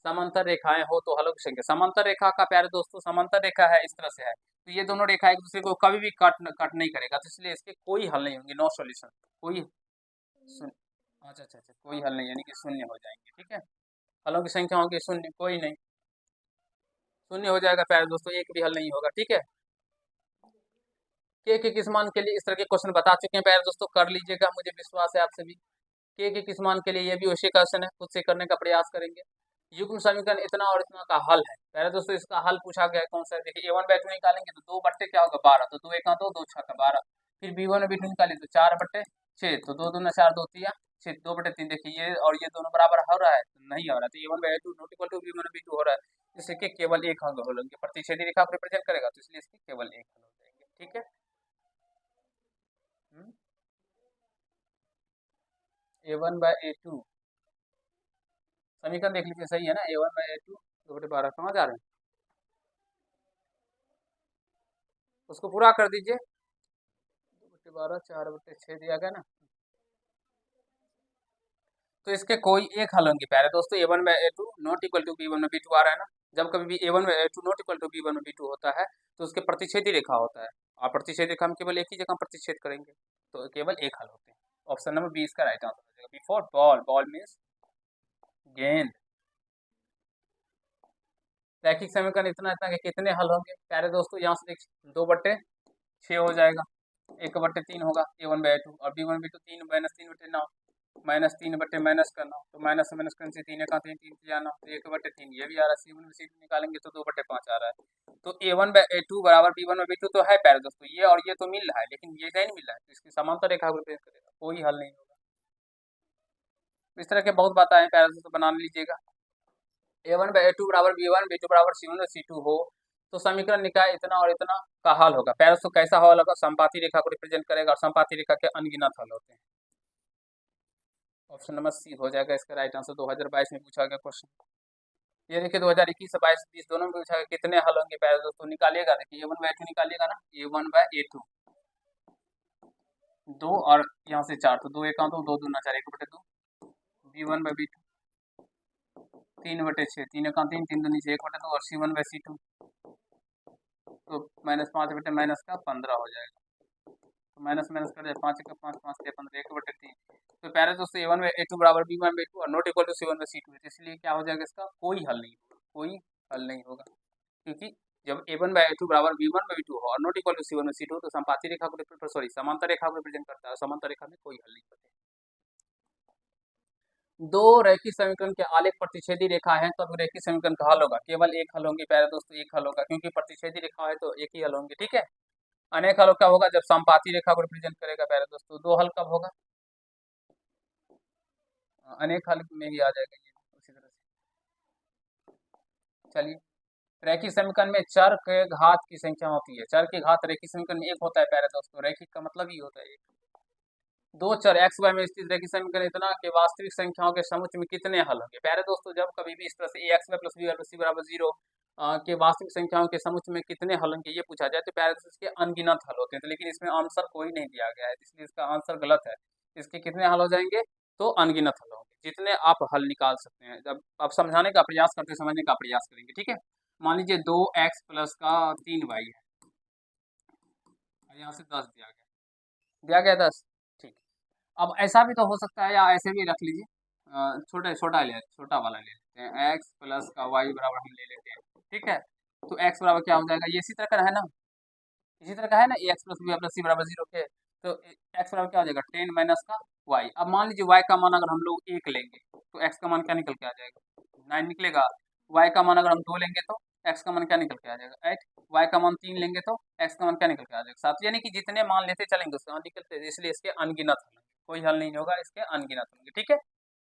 समांतर रेखाएं हो तो हलों की संख्या। समांतर रेखा का प्यारे दोस्तों समांतर रेखा है इस तरह से है, तो ये दोनों रेखा एक दूसरे को कभी भी कट नहीं करेगा, तो इसलिए इसके कोई हल नहीं होंगे, नो सॉल्यूशन, कोई अच्छा अच्छा अच्छा कोई हल नहीं यानी कि शून्य हो जाएंगे, ठीक है। हलों की संख्या होगी शून्य, कोई नहीं, शून्य हो जाएगा प्यारे दोस्तों, एक भी हल नहीं होगा, ठीक है। के किस मान के लिए इस तरह के क्वेश्चन बता चुके हैं प्यारे दोस्तों, कर लीजिएगा, मुझे विश्वास है आप सभी। के किस मान के लिए ये भी उसी क्वेश्चन है, खुद से करने का प्रयास करेंगे। युग्म समीकरण इतना और इतना का हल है प्यारे दोस्तों, इसका हल पूछा गया है कौन सा है, देखिए a1/2 निकालेंगे तो 2 बट्टे क्या होगा 12, तो 2 1 2 2 6 का 12, फिर b1 और b2 निकालेंगे तो 4/6, तो 2 2 4 2 3 6, 2/3, देखिए ये और ये दोनों बराबर हो रहा है, नहीं हो रहा है, तो a1/2 not equal to b1 और b2 हो रहा है, जिससे कि केवल एक हल होंगे, प्रतिच्छेदी रेखा को रिप्रेजेंट करेगा, तो इसलिए इसके केवल एक हल हो जाएंगे, ठीक है। a1/a2 समीकरण देख लीजिए, सही है ना, a1/a2 2/12 कहाँ जा रहे हैं, उसको पूरा कर दीजिए, 2/12 4/6 दिया गया ना, तो इसके कोई एक हल होंगे प्यारे दोस्तों, a1/a2 not equal to b1/b2 आ रहा है ना, जब कभी भी a1/a2 not equal to b1/b2 होता है तो उसके प्रतिच्छेदी रेखा होता है, और प्रतिच्छेदी रेखा हम केवल एक ही जगह प्रतिच्छेद करेंगे, तो केवल एक हल होते हैं। ऑप्शन नंबर बी इसका राइट आंसर हो जाएगा। बिफोर बॉल, बॉल मीन्स गेंद। रैखिक समीकरण इतना इतना के कितने हल होंगे प्यारे दोस्तों, यहाँ से देखिए 2/6 हो जाएगा, 1/3 होगा a1/a2 और b1/b2 3 -3/9 -3 माइनस करना, तो माइनस से माइनस करने से 3 का 3 3 जाना, तो 1/3 ये भी आ रहा है, c1/c2 निकालेंगे तो 2/5 आ रहा है, तो a1/a2 बराबर b1/b2 तो है प्यारे दोस्तों, ये और ये तो मिल रहा है, लेकिन ये नहीं मिल रहा है, तो इसकी समांतर रेखा को रिप्रेजेंट करेगा, कोई हल नहीं होगा। इस तरह के बहुत बातें हैं प्यारे दोस्तों, बना लीजिएगा। a1/a2 बराबर b1/b2 बराबर c1/c2 हो तो समीकरण निकाय इतना और इतना का हल होगा प्यारे दोस्तों, कैसा हल होगा, समपाती रेखा को रिप्रेजेंट करेगा और समपाती रेखा के अनगिनत हल होते हैं। ऑप्शन नंबर सी हो जाएगा इसका राइट आंसर, 2022 में पूछा गया क्वेश्चन। ये देखिए 2021 से 22 दोनों में पूछा गया कितने हल होंगे प्यारे दोस्तों, निकालिएगा, देखिए a1/a2 निकालिएगा ना, a1/a2 2 और यहाँ से 4, तो 2 1 2 2 2 4 1/2 b1/b2 3/6 3 1 3 3 2 नीचे 1/2 और c1/c2 तो -5 माइनस का 15 हो जाएगा, तो माइनस माइनस कर जाए 5 का 5 5 15 1/3, तो प्यारे दोस्तों a1/a2 बराबर b1/b2 और नॉट इक्वल टू c1/c2, इसलिए क्या हो जाएगा इसका कोई हल नहीं होगा, कोई हल नहीं होगा, क्योंकि जब a1/a2 बराबर b1/b2 हो और नॉट इक्वल टू c1/c2 तो समपाती रेखा को समांतर रेखा को रिप्रेजेंट करता है, समांतर रेखा में कोई हल नहीं होता। दो रैखिक समीकरण के आलेख प्रतिच्छेदी रेखा है तब रैखिक समीकरण का हल होगा, केवल एक हल होंगे प्यारे दोस्तों, एक हल होगा, क्योंकि प्रतिच्छेदी रेखा है तो एक ही हल होंगे, ठीक है। अनेक हल कब होगा, जब समपाती रेखा को रिप्रेजेंट करेगा प्यारे दोस्तों, दो हल कब होगा, अनेक हल में ही आ जाएगा ये उसी तरह से। चलिए रैखिक समीकरण में चर के घात की संख्या होती है, चर के घात रैखिक समीकरण में एक होता है प्यारे दोस्तों, रैखिक का मतलब ही होता है एक। दो चर एक्स वाई में स्थित रैखिक समीकरण इतना कि वास्तविक संख्याओं के समुच्चय में कितने हल होंगे प्यारे दोस्तों, जब कभी भी इस तरह से ax y plus b plus c बराबर 0 कि वास्तविक संख्याओं के समुच्चय में कितने हल होंगे ये पूछा जाए तो प्यारे दोस्तों इसके अनगिनत हल होते हैं, तो लेकिन इसमें आंसर कोई नहीं दिया गया है, इसलिए इसका आंसर गलत है। इसके कितने हल हो जाएंगे? तो अनगिनत हल होंगे, जितने आप हल निकाल सकते हैं। जब आप समझाने का प्रयास करते समझने का प्रयास करेंगे, ठीक है। मान लीजिए 2x प्लस का 3y है, यहाँ से 10 दिया गया 10, ठीक। अब ऐसा भी तो हो सकता है, या ऐसे भी रख लीजिए, छोटा वाला ले लेते हैं, x प्लस का y बराबर हम ले लेते हैं, ठीक है। तो x बराबर क्या हो जाएगा, ये इसी तरह का है ना, इसी तरह का है ना, ए एक्स प्लस बी प्लस सी बराबर 0 के। तो x बराबर क्या हो जाएगा 10 माइनस का y। अब मान लीजिए y का मान अगर हम लोग 1 लेंगे तो x का मान क्या निकल के आ जाएगा, 9 निकलेगा। y का मान अगर हम 2 लेंगे तो x का मान क्या निकल के आ जाएगा 8। y का मान 3 लेंगे तो x का मान क्या निकल के आ जाएगा 7। यानी कि जितने मान लेते चलेंगे उसका मान निकलते, इसलिए इसके अनगिनत होंगे, कोई हल नहीं होगा, इसके अनगिनत होंगे, ठीक है।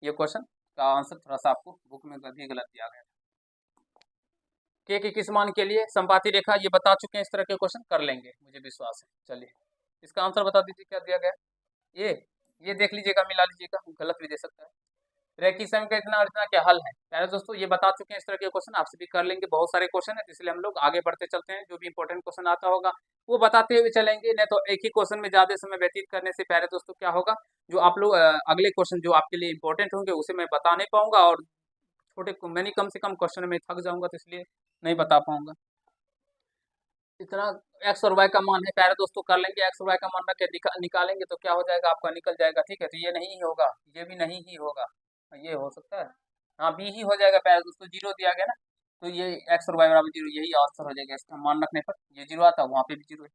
ये क्वेश्चन का आंसर थोड़ा सा आपको बुक में भी गलत दिया गया है। के किस मान के लिए संपाती रेखा, ये बता चुके हैं, इस तरह के क्वेश्चन कर लेंगे मुझे विश्वास है। चलिए इसका आंसर बता दीजिए क्या दिया गया है। ये देख लीजिएगा, मिला लीजिएगा, गलत भी दे सकता है। रेखी समीकरण इतना और इतना क्या हल है, प्यारे दोस्तों ये बता चुके हैं, इस तरह के क्वेश्चन आपसे भी कर लेंगे, बहुत सारे क्वेश्चन है, इसलिए हम लोग आगे बढ़ते चलते हैं। जो भी इंपॉर्टेंट क्वेश्चन आता होगा वो बताते हुए चलेंगे, नहीं तो एक ही क्वेश्चन में ज्यादा समय व्यतीत करने से प्यारे दोस्तों क्या होगा, जो आप लोग अगले क्वेश्चन जो आपके लिए इंपॉर्टेंट होंगे उसे मैं बता नहीं पाऊंगा, और छोटे मैंने कम से कम क्वेश्चन में थक जाऊंगा, तो इसलिए नहीं बता पाऊंगा। इतना एक्स और वाई का मान है प्यारे दोस्तों, कर लेंगे, एक्स और वाई का मान रख के निकालेंगे तो क्या हो जाएगा आपका, निकल जाएगा, ठीक है। तो ये नहीं होगा, ये भी नहीं ही होगा, ये हो सकता है, हाँ बी ही हो जाएगा प्यारे दोस्तों, 0 दिया गया ना, तो ये एक्स और वाई बराबर 0 यही आंसर हो जाएगा इसका मान रखने पर। ये 0 आता, वहाँ पे भी 0 है।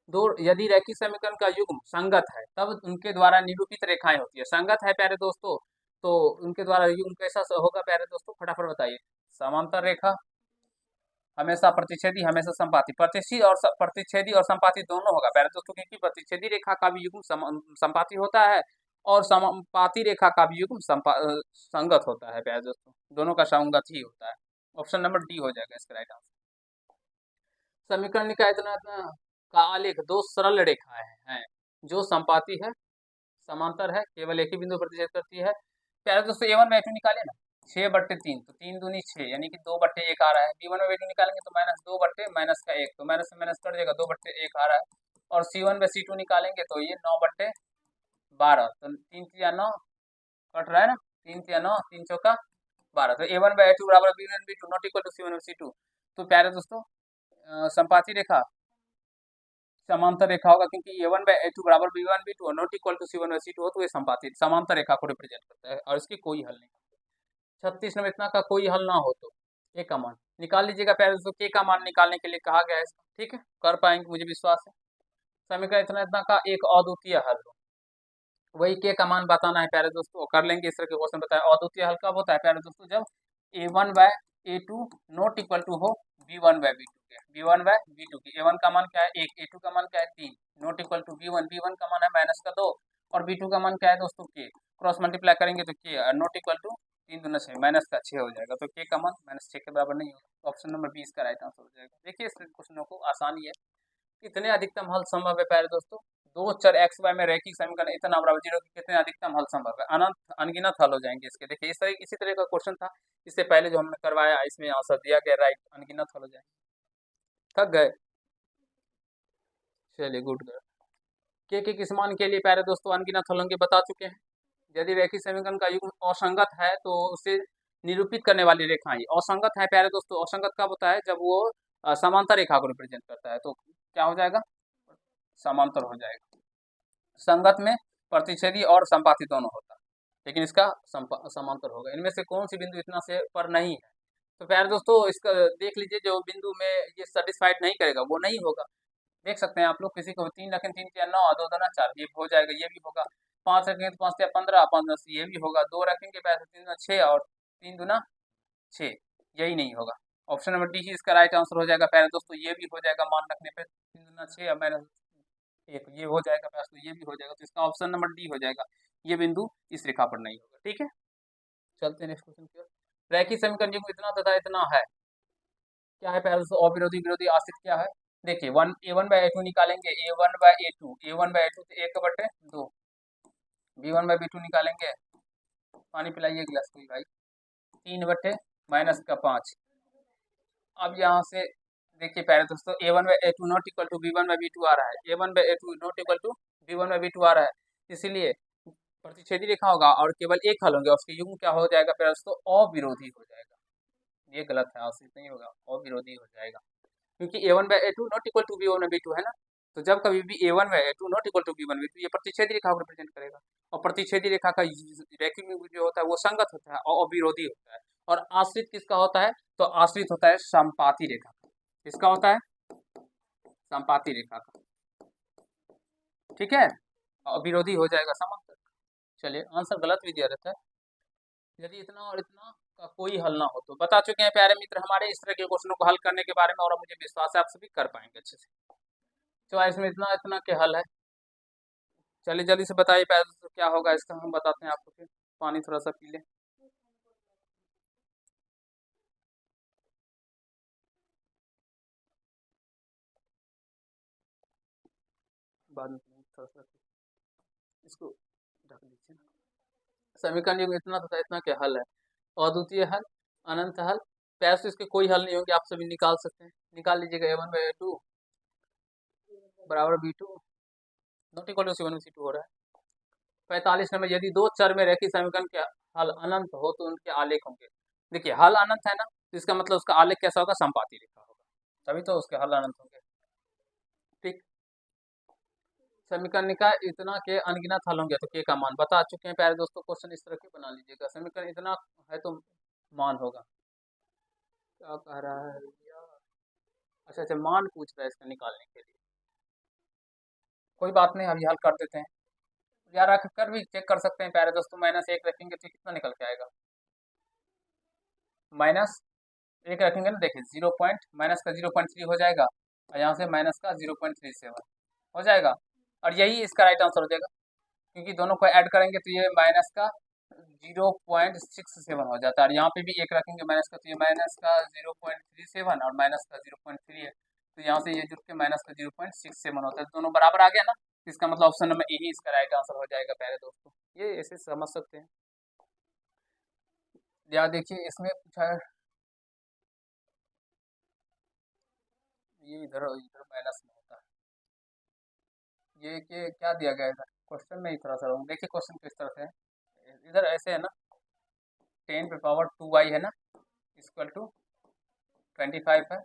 दो यदि रैखिक समीकरण का युग्म संगत है तब उनके द्वारा निरूपित रेखाएं होती है। संगत है प्यारे दोस्तों, तो उनके द्वारा युग्म कैसा होगा प्यारे दोस्तों, फटाफट बताइए। समांतर रेखा, हमेशा प्रतिच्छेदी, हमेशा संपाती, प्रतिच्छेदी और संपाती दोनों होगा प्यारे दोस्तों, क्योंकि प्रतिच्छेदी रेखा का भी युग्म संपाती होता है और संपाती रेखा का भी युग्म संगत होता है प्यारे दोस्तों, दोनों का संगत ही होता है। ऑप्शन नंबर डी हो जाएगा इसका राइट आंसर। समीकरण का इतना इतना का आलेख दो सरल रेखाएं हैं जो संपाती है, समांतर है, केवल एक ही बिंदु प्रतिच्छेद करती है। प्यारे दोस्तों A1 में A2 निकाले ना, 6/3, तो 3 दूनी 6 यानी कि 2/1 आ रहा है। B1 में B2 निकालेंगे तो -2 माइनस का 1, तो माइनस से माइनस कट जाएगा, 2/1 आ रहा है। और C1 में C2 निकालेंगे तो ये 9/12, तो 3 3 9 कट रहा है ना, 3 3 9 3 चौका 12, तो A1/A2 बराबर B1B2 not equal to C1/C2। तो प्यारे दोस्तों संपाती रेखा समांतर रेखा होगा, क्योंकि A1/A2 बराबर B1B2 not equal to C1/C2 हो, तो ये संपाती समांतर रेखा को रिप्रेजेंट करता है और इसकी कोई हल नहीं। 36 में इतना का कोई हल ना हो तो के का मान निकाल लीजिएगा प्यारे दोस्तों, के का मान निकालने के लिए कहा गया है इसका, ठीक है, कर पाएंगे मुझे विश्वास है। समीकरण इतना इतना का एक अद्वितीय हल हो, वही के का मान बताना है प्यारे दोस्तों, कर लेंगे। इस तरह के क्वेश्चन बताए, अद्वितीय हल कब होता है प्यारे दोस्तों, जब A1/A2 नॉट इक्वल टू हो B1/B2 के, B1/B2 की। A1 का मान क्या है 1, A2 का मान क्या है 3, not equal to B1, B1 का मान है -2 और B2 का मान क्या है दोस्तों के, क्रॉस मल्टीप्लाई करेंगे तो के नॉट इक्वल टू 3 दूना 6 -6 हो जाएगा, तो के का मान -6 के बराबर नहीं होगा। ऑप्शन नंबर 20 का राइट आंसर हो जाएगा। देखिए इस क्वेश्चनों को आसानी है, कितने अधिकतम हल संभव है प्यारे दोस्तों, दो चर एक्स वाई में रैखिक समीकरण इतना बराबर 0 के कितने अधिकतम हल संभव है, अनंत अनगिनत हल हो जाएंगे इसके। देखिए इसी तरह का क्वेश्चन था इससे पहले जो हमने करवाया, इसमें आंसर दिया गया राइट, अनगिनत हल हो जाएंगे। थक गए, चलिए गुड गर्ल। के किस मान के लिए प्यारे दोस्तों अनगिनत हल होंगे बता चुके हैं। यदि रैखिक समीकरण का युग्म असंगत है तो उसे निरूपित करने वाली रेखाएं असंगत है प्यारे दोस्तों। असंगत कब होता है, जब वो समांतर रेखा को रिप्रेजेंट करता है, तो क्या हो जाएगा, समांतर हो जाएगा। संगत में प्रतिच्छेदी और संपाती दोनों होता है, लेकिन इसका समांतर होगा। इनमें से कौन सी बिंदु इतना से पर नहीं है, तो प्यारे दोस्तों इसका देख लीजिए, जो बिंदु में ये सेटिस्फाइड नहीं करेगा वो नहीं होगा। देख सकते हैं आप लोग, किसी को 3 रखें 3 3 9 2 2 4 ये हो जाएगा, ये भी होगा। 5 रखेंगे तो 5 15 5 10 ये भी होगा। 2 रखेंगे पैसे 3 6 और 3 दूना 6, यही नहीं होगा। ऑप्शन नंबर डी ही इसका राइट आंसर हो जाएगा प्यारे दोस्तों, ये भी हो जाएगा मान रखने पे 3 दूना 6 और -1 ये हो जाएगा प्यारे दोस्तों, ये भी हो जाएगा, तो इसका ऑप्शन नंबर डी हो जाएगा, ये बिंदु इस रेखा पर नहीं होगा, ठीक है। चलते हैं नेक्स्ट क्वेश्चन की ओर। रैखिक समीकरण युग्म इतना तथा इतना है, क्या है प्यारे दोस्तों, अविरोधी विरोधी आश्रित क्या है। देखिए A1/A2 निकालेंगे, A1/A2 तो 1/2, B1/B2 निकालेंगे, पानी पिलाइए गिलास कोई भाई, 3/-5, अब यहाँ से देखिए पहले दोस्तों a1/a2 not equal to b1/b2 आ रहा है, a1/a2 not equal to b1/b2 आ रहा है, इसीलिए प्रतिच्छेदी रेखा होगा और केवल एक हल होंगे, उसके युग्म क्या हो जाएगा पहले दोस्तों, अविरोधी हो जाएगा। ये गलत है, आश्रित नहीं होगा, अविरोधी हो जाएगा, क्योंकि a1/a2 not equal to b1/b2 है ना। तो जब कभी भी a1/a2 not equal to b1/b2 ये प्रतिच्छेदी रेखा को रिप्रेजेंट करेगा, और प्रतिच्छेदी रेखा का रैखिक युग्म जो होता है वो संगत होता है और अविरोधी होता है। और आश्रित किसका होता है, तो आश्रित होता है संपाती रेखा का। किसका होता है, संपाती रेखा का, ठीक है, अविरोधी हो जाएगा समांतर। चलिए आंसर गलत भी दिया रहता है, यदि इतना और इतना का कोई हल ना हो तो। बता चुके हैं प्यारे मित्र हमारे इस तरह के क्वेश्चनों को हल करने के बारे में, और मुझे विश्वास है आप सभी कर पाएंगे अच्छे से। तो इसमें इतना इतना के हल है। चलिए जल्दी से बताइए पहले तो क्या होगा इसका, हम बताते हैं आपको, फिर पानी थोड़ा सा पी लें। बाद में थोड़ा सा इसको ढक दीजिए। समीकरण युग्म इतना तथा इतना के हल है, अद्वितीय हल, अनंत हल, पैसे इसके कोई हल नहीं होंगे, आप सभी निकाल सकते हैं, निकाल लीजिएगा। a1/a2 बराबर b2 not equal to c1/c2 हो रहा है। 45 नंबर, यदि दो चर में रैखिक समीकरण के हल अनंत हो तो उनके आलेख होंगे। देखिए हल अनंत है ना, तो इसका मतलब उसका आलेख कैसा होगा, संपाती रेखा होगा, तभी तो उसके हल अनंत होंगे। ठीक, समीकरण का इतना के अनगिनत हल होंगे तो के का मान बता चुके हैं प्यारे दोस्तों, क्वेश्चन इस तरह के बना लीजिएगा। समीकरण इतना है तो मान होगा, क्या कह रहा है भैया, अच्छा अच्छा मान पूछ रहा है इसका निकालने के लिए, कोई बात नहीं अभी हल कर देते हैं। यार रख कर भी चेक कर सकते हैं प्यारे दोस्तों, -1 रखेंगे तो कितना निकल के आएगा, -1 रखेंगे ना, देखिए 0 पॉइंट माइनस का 0.3 हो जाएगा, और यहाँ से माइनस का 0.37 हो जाएगा, और यही इसका राइट आंसर हो जाएगा, क्योंकि दोनों को ऐड करेंगे तो ये माइनस का 0.67 हो जाता है, और यहाँ पे भी एक रखेंगे माइनस का, तो ये माइनस का 0.37 और माइनस का 0.3 है, तो यहाँ से ये जुड़ के माइनस का 0.67 होता है, दोनों बराबर आ गया ना, इसका मतलब ऑप्शन नंबर ए ही इसका राइट आंसर हो जाएगा प्यारे दोस्तों, ये ऐसे समझ सकते हैं। या देखिए इसमें पूछा है, ये इधर इधर माइनस में होता है, ये कि क्या दिया गया इधर क्वेश्चन में ही थोड़ा सा रहा, देखिए क्वेश्चन किस तरह से है, इधर ऐसे है ना, 10⁻2y है ना, इक्वल टू 25 है,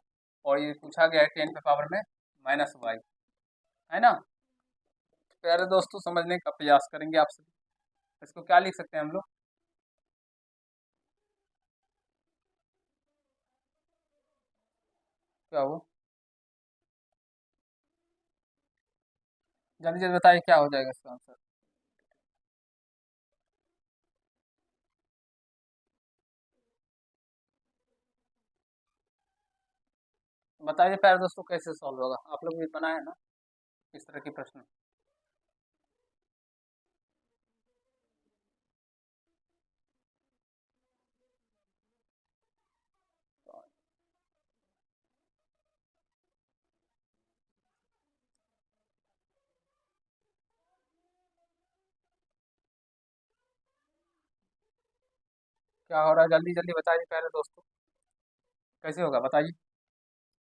और ये पूछा गया है 10 में -y, है ना। प्यारे दोस्तों समझने का प्रयास करेंगे आप सभी, इसको क्या लिख सकते हैं हम लोग, क्या हो, जल्दी जल्दी बताइए क्या हो जाएगा इसका आंसर। बताइए प्यारे दोस्तों कैसे सॉल्व होगा, आप लोग भी बनाए ना इस तरह के प्रश्न। क्या हो रहा है, जल्दी जल्दी बताइए प्यारे दोस्तों, कैसे होगा बताइए।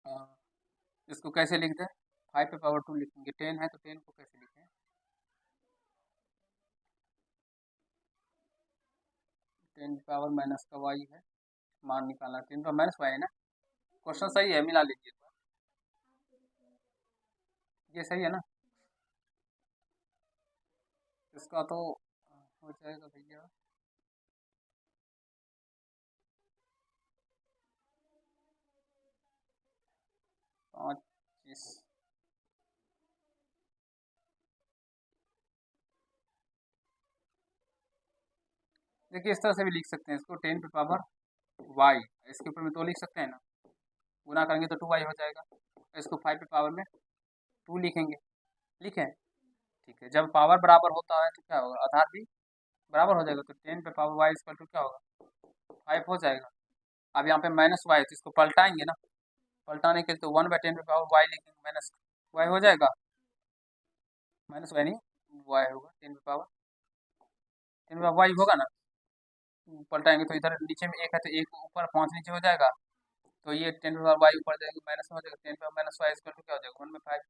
हाँ, इसको कैसे लिख दें, 5 पे पावर 2 लिखेंगे, 10 है तो 10 को कैसे लिखें, 10 पावर माइनस का वाई है, मान निकालना, 10 पर -y है ना, क्वेश्चन सही है, मिला लीजिए, ये सही है ना, इसका तो हो जाएगा भैया 25, देखिए इस तरह से भी लिख सकते हैं इसको, 10 पे पावर y, इसके ऊपर में 2 लिख सकते हैं ना, गुना करेंगे तो 2y हो जाएगा, इसको 5 पे पावर में 2 लिखेंगे, लिखें, ठीक है, जब पावर बराबर होता है तो क्या होगा, आधार भी बराबर हो जाएगा, तो 10 पे पावर y इक्वल टू क्या होगा, 5 हो जाएगा। अब यहाँ पे -y है तो इसको पलटाएंगे ना, पलटाने के लिए तो 1/10 पे पावर y लिखेंगे, माइनस y हो जाएगा, -y नहीं y होगा, 10 पे पावर y होगा ना, पलटाएंगे तो इधर नीचे में 1 है तो 1 ऊपर 5 नीचे हो जाएगा, तो ये 10 पावर वाई ऊपर जाएंगे माइनस में हो जाएगा, 10 power minus Y equal to क्या हो जाएगा 1/5।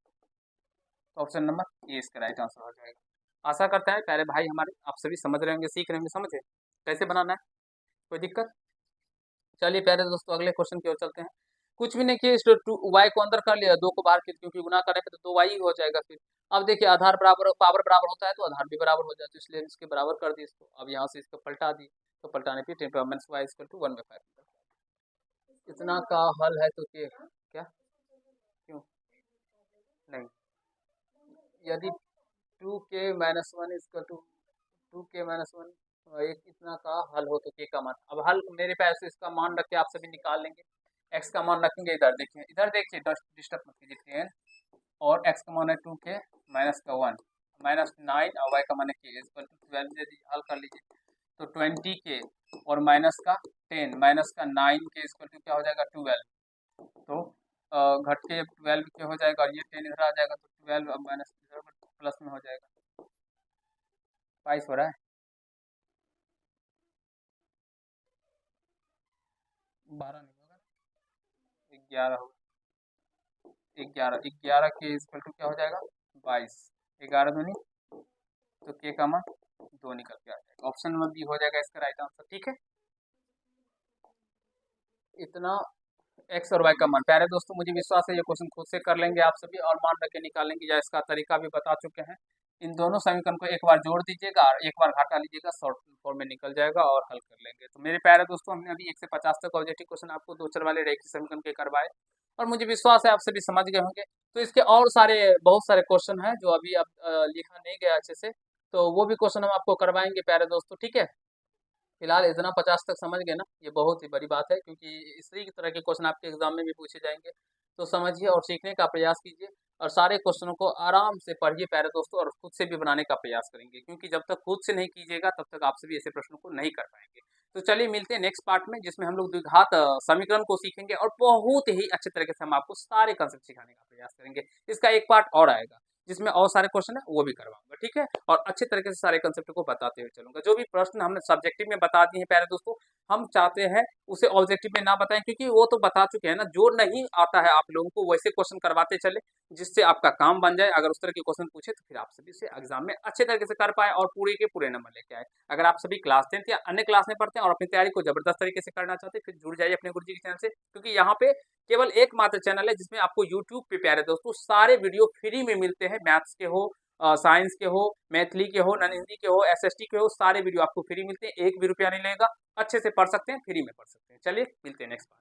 तो ऑप्शन नंबर ए इसका राइट आंसर हो जाएगा। आशा करता है प्यारे भाई हमारे आप सभी समझ रहे होंगे, सीख रहे होंगे, समझे कैसे बनाना है, कोई दिक्कत। चलिए प्यारे दोस्तों अगले क्वेश्चन की ओर चलते हैं। कुछ भी नहीं किए, इस टू वाई को अंदर कर लिया, 2 को बाहर किया, क्योंकि गुना करने पे तो 2 वाई ही हो जाएगा फिर। अब देखिए आधार बराबर पावर बराबर होता है तो आधार भी बराबर हो जाता है, तो इसलिए इसके बराबर कर दी इसको। अब यहाँ से इसको पलटा दी, तो पलटाने पे 10 power minus Y equal to 1/5। इतना का हल है तो क्या क्यों नहीं, यदि 2k-1 इक्वल टू 2k-1 एक इतना का हल हो तो k का मान, अब हल मेरे पास इसका मान रख के आप सभी निकाल लेंगे। x का मान रखेंगे इधर, देखिए इधर देखिए, डिस्टर्ब मत कीजिए 10 और x का मान है 2k-1 -9 और y का मान है k इक्वल टू 12। यदि हल कर लीजिए तो 20k और माइनस का 10 माइनस का 9 के इक्वल टू क्या हो जाएगा 12। तो घट के 12 के हो जाएगा और ये 10 इधर आ जाएगा, तो 12 अब माइनस इधर प्लस में हो जाएगा, 22 हो रहा है, 12 नहीं होगा, 11 होगा, 11 के इक्वल टू क्या हो जाएगा 22, 11 दूनी तो के का मान 2 निकल के आ जाएगा। ऑप्शन नंबर बी हो जाएगा इसका राइट आंसर, ठीक है। इतना एक्स और वाई का मान, प्यारे दोस्तों मुझे विश्वास है ये क्वेश्चन खुद से कर लेंगे आप सभी और मान रख के निकालेंगे, या इसका तरीका भी बता चुके हैं। इन दोनों समीकरण को एक बार जोड़ दीजिएगा और एक बार घटा लीजिएगा, शॉर्ट फॉर्म में निकल जाएगा और हल कर लेंगे। तो मेरे प्यारे दोस्तों हमने अभी 1 से 50 तक ऑब्जेक्टिव क्वेश्चन आपको 2 चर वाले रेखीय समीकरण के करवाए और मुझे विश्वास है आप सभी समझ गए होंगे। तो इसके और सारे बहुत सारे क्वेश्चन हैं जो अभी अब लिखा नहीं गया अच्छे से, तो वो भी क्वेश्चन हम आपको करवाएंगे प्यारे दोस्तों, ठीक है। फिलहाल इतना 50 तक समझ गए ना, ये बहुत ही बड़ी बात है, क्योंकि इसी तरह के क्वेश्चन आपके एग्जाम में भी पूछे जाएंगे। तो समझिए और सीखने का प्रयास कीजिए और सारे क्वेश्चनों को आराम से पढ़िए प्यारे दोस्तों, और खुद से भी बनाने का प्रयास करेंगे, क्योंकि जब तक खुद से नहीं कीजिएगा तब तक आप सभी ऐसे प्रश्नों को नहीं कर पाएंगे। तो चलिए मिलते हैं नेक्स्ट पार्ट में, जिसमें हम लोग द्विघात समीकरण को सीखेंगे और बहुत ही अच्छे तरीके से हम आपको सारे कंसेप्ट सिखाने का प्रयास करेंगे। इसका एक पार्ट और आएगा जिसमें और सारे क्वेश्चन है वो भी करवाऊंगा, ठीक है, और अच्छे तरीके से सारे कंसेप्ट को बताते हुए चलूंगा। जो भी प्रश्न हमने सब्जेक्टिव में बता दिए हैं प्यारे दोस्तों, हम चाहते हैं उसे ऑब्जेक्टिव में ना बताएं, क्योंकि वो तो बता चुके हैं ना। जो नहीं आता है आप लोगों को वैसे क्वेश्चन करवाते चले, जिससे आपका काम बन जाए। अगर उस तरह के क्वेश्चन पूछे तो फिर आप सभी से एग्जाम में अच्छे तरीके से कर पाए और पूरे के पूरे नंबर लेके आए। अगर आप सभी क्लास 10 या अन्य क्लास में पढ़ते हैं और अपनी तैयारी को जबरदस्त तरीके से करना चाहते हैं, फिर जुड़ जाइए अपने गुरुजी के चैनल से, क्योंकि यहाँ पे केवल एकमात्र चैनल है जिसमें आपको यूट्यूब पे प्यारे दोस्तों सारे वीडियो फ्री में मिलते हैं। मैथ्स के हो, साइंस के हो, मैथिली के हो, नॉन हिंदी के हो, एसएसटी के हो, सारे वीडियो आपको फ्री मिलते हैं, एक भी रुपया नहीं लगेगा। अच्छे से पढ़ सकते हैं, फ्री में पढ़ सकते हैं। चलिए मिलते हैं नेक्स्ट बार।